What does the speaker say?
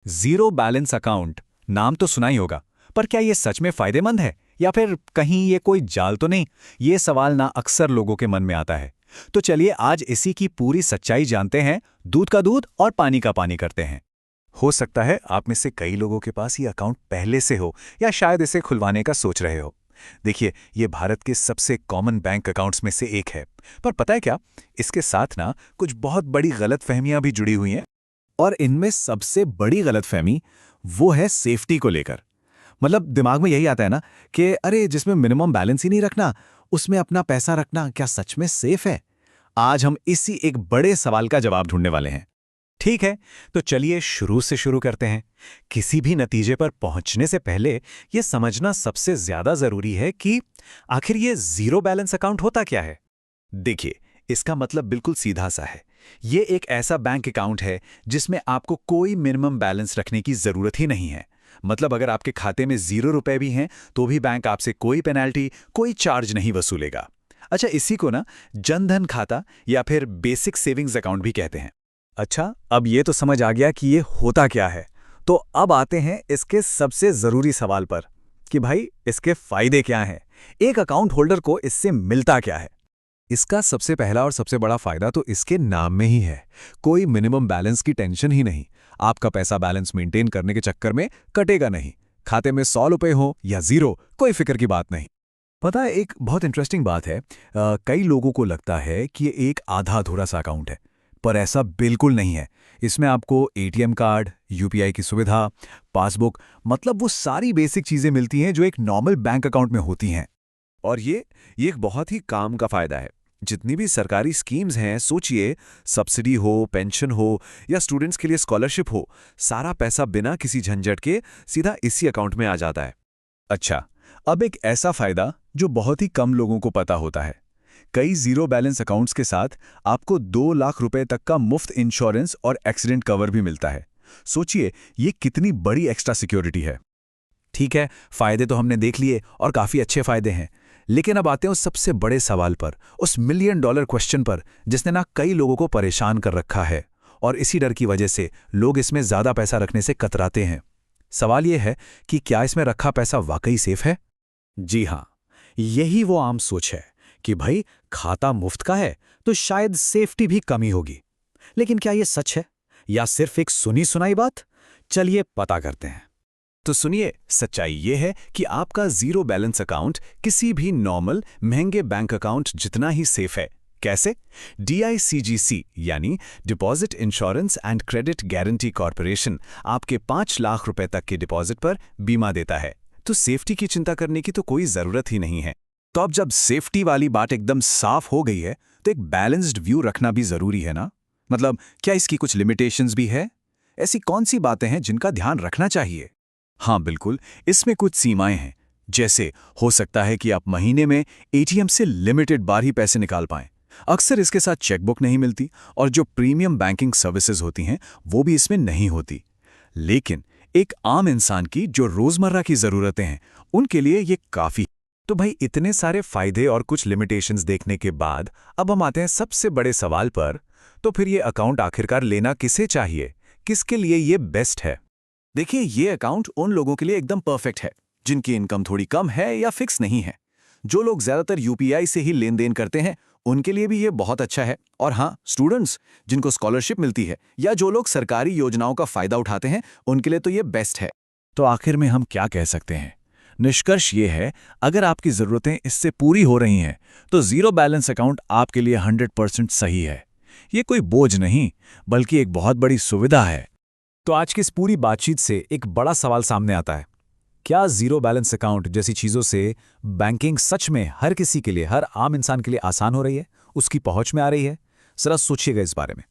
Zero balance account नाम तो सुना ही होगा, पर क्या ये सच में फायदेमंद है या फिर कहीं ये कोई जाल तो नहीं? ये सवाल ना अक्सर लोगों के मन में आता है। तो चलिए आज इसी की पूरी सच्चाई जानते हैं, दूध का दूध और पानी का पानी करते हैं। हो सकता है आप में से कई लोगों के पास ये अकाउंट पहले से हो या शायद इसे खुलवाने का सोच रहे हो। देखिए, ये भारत के सबसे कॉमन बैंक अकाउंट्स में से एक है। पर पता है क्या, इसके साथ ना कुछ बहुत बड़ी गलतफहमियां भी जुड़ी हुई हैं। और इनमें सबसे बड़ी गलतफहमी वो है सेफ्टी को लेकर। मतलब दिमाग में यही आता है ना कि अरे जिसमें मिनिमम बैलेंस ही नहीं रखना, उसमें अपना पैसा रखना क्या सच में सेफ है? आज हम इसी एक बड़े सवाल का जवाब ढूंढने वाले हैं। ठीक है, तो चलिए शुरू से शुरू करते हैं। किसी भी नतीजे पर पहुंचने से पहले यह समझना सबसे ज्यादा जरूरी है कि आखिर ये जीरो बैलेंस अकाउंट होता क्या है। देखिए, इसका मतलब बिल्कुल सीधा सा है। ये एक ऐसा बैंक अकाउंट है जिसमें आपको कोई मिनिमम बैलेंस रखने की जरूरत ही नहीं है। मतलब अगर आपके खाते में 0 रुपए भी हैं तो भी बैंक आपसे कोई पेनल्टी, कोई चार्ज नहीं वसूलेगा। अच्छा, इसी को ना जनधन खाता या फिर बेसिक सेविंग्स अकाउंट भी कहते हैं। अच्छा, अब ये तो समझ आ गया कि ये होता क्या है। तो अब आते हैं इसके सबसे जरूरी सवाल पर कि भाई इसके फायदे क्या हैं। एक अकाउंट होल्डर को इससे मिलता क्या है? इसका सबसे पहला और सबसे बड़ा फायदा तो इसके नाम में ही है। कोई मिनिमम बैलेंस की टेंशन ही नहीं। आपका पैसा बैलेंस मेंटेन करने के चक्कर में कटेगा नहीं। खाते में 100 रुपए हो या 0, कोई फिक्र की बात नहीं। पता है, एक बहुत इंटरेस्टिंग बात है। कई लोगों को लगता है कि ये एक आधा अधूरा सा अकाउंट है, पर ऐसा बिल्कुल नहीं है। इसमें आपको एटीएम कार्ड, यूपीआई की सुविधा, पासबुक, मतलब वो सारी बेसिक चीजें मिलती हैं जो एक नॉर्मल बैंक अकाउंट में होती हैं। और ये एक बहुत ही काम का फायदा है। जितनी भी सरकारी स्कीम्स हैं, सोचिए, सब्सिडी हो, पेंशन हो या स्टूडेंट्स के लिए स्कॉलरशिप हो, सारा पैसा बिना किसी झंझट के सीधा इसी अकाउंट में आ जाता है। अच्छा, अब एक ऐसा फायदा जो बहुत ही कम लोगों को पता होता है। कई जीरो बैलेंस अकाउंट्स के साथ आपको 2 लाख रुपए तक का मुफ्त इंश्योरेंस और एक्सीडेंट कवर भी मिलता है। सोचिए, ये कितनी बड़ी एक्स्ट्रा सिक्योरिटी है। ठीक है, फायदे तो हमने देख लिए और काफी अच्छे फायदे हैं। लेकिन अब आते हैं उस सबसे बड़े सवाल पर, उस मिलियन डॉलर क्वेश्चन पर, जिसने ना कई लोगों को परेशान कर रखा है। और इसी डर की वजह से लोग इसमें ज्यादा पैसा रखने से कतराते हैं। सवाल यह है कि क्या इसमें रखा पैसा वाकई सेफ है? जी हां, यही वो आम सोच है कि भाई खाता मुफ्त का है तो शायद सेफ्टी भी कमी होगी। लेकिन क्या यह सच है या सिर्फ एक सुनी सुनाई बात? चलिए पता करते हैं। तो सुनिए, सच्चाई ये है कि आपका जीरो बैलेंस अकाउंट किसी भी नॉर्मल महंगे बैंक अकाउंट जितना ही सेफ है। कैसे? DICGC यानी deposit insurance and credit guarantee corporation आपके 5 लाख रुपए तक के डिपॉजिट पर बीमा देता है। तो सेफ्टी की चिंता करने की तो कोई जरूरत ही नहीं है। तो अब जब सेफ्टी वाली बात एकदम साफ हो गई है, तो एक बैलेंस्ड व्यू रखना भी जरूरी है ना। मतलब क्या इसकी कुछ लिमिटेशंस भी है? ऐसी कौन सी बातें हैं जिनका ध्यान रखना चाहिए? हाँ बिल्कुल, इसमें कुछ सीमाएं हैं। जैसे हो सकता है कि आप महीने में एटीएम से लिमिटेड बार ही पैसे निकाल पाएं। अक्सर इसके साथ चेकबुक नहीं मिलती और जो प्रीमियम बैंकिंग सर्विसेज होती हैं वो भी इसमें नहीं होती। लेकिन एक आम इंसान की जो रोजमर्रा की जरूरतें हैं उनके लिए ये काफी। तो भाई इतने सारे फायदे और कुछ लिमिटेशंस देखने के बाद अब हम आते हैं सबसे बड़े सवाल पर। तो फिर ये अकाउंट आखिरकार लेना किसे चाहिए? किसके लिए ये बेस्ट है? देखिए, ये अकाउंट उन लोगों के लिए एकदम परफेक्ट है जिनकी इनकम थोड़ी कम है या फिक्स नहीं है। जो लोग ज्यादातर यूपीआई से ही लेन देन करते हैं उनके लिए भी ये बहुत अच्छा है। और हाँ, स्टूडेंट्स जिनको स्कॉलरशिप मिलती है या जो लोग सरकारी योजनाओं का फायदा उठाते हैं उनके लिए तो ये बेस्ट है। तो आखिर में हम क्या कह सकते हैं? निष्कर्ष ये है, अगर आपकी जरूरतें इससे पूरी हो रही हैं तो जीरो बैलेंस अकाउंट आपके लिए 100% सही है। ये कोई बोझ नहीं बल्कि एक बहुत बड़ी सुविधा है। तो आज की इस पूरी बातचीत से एक बड़ा सवाल सामने आता है, क्या जीरो बैलेंस अकाउंट जैसी चीजों से बैंकिंग सच में हर किसी के लिए, हर आम इंसान के लिए आसान हो रही है, उसकी पहुंच में आ रही है? जरा सोचिएगा इस बारे में।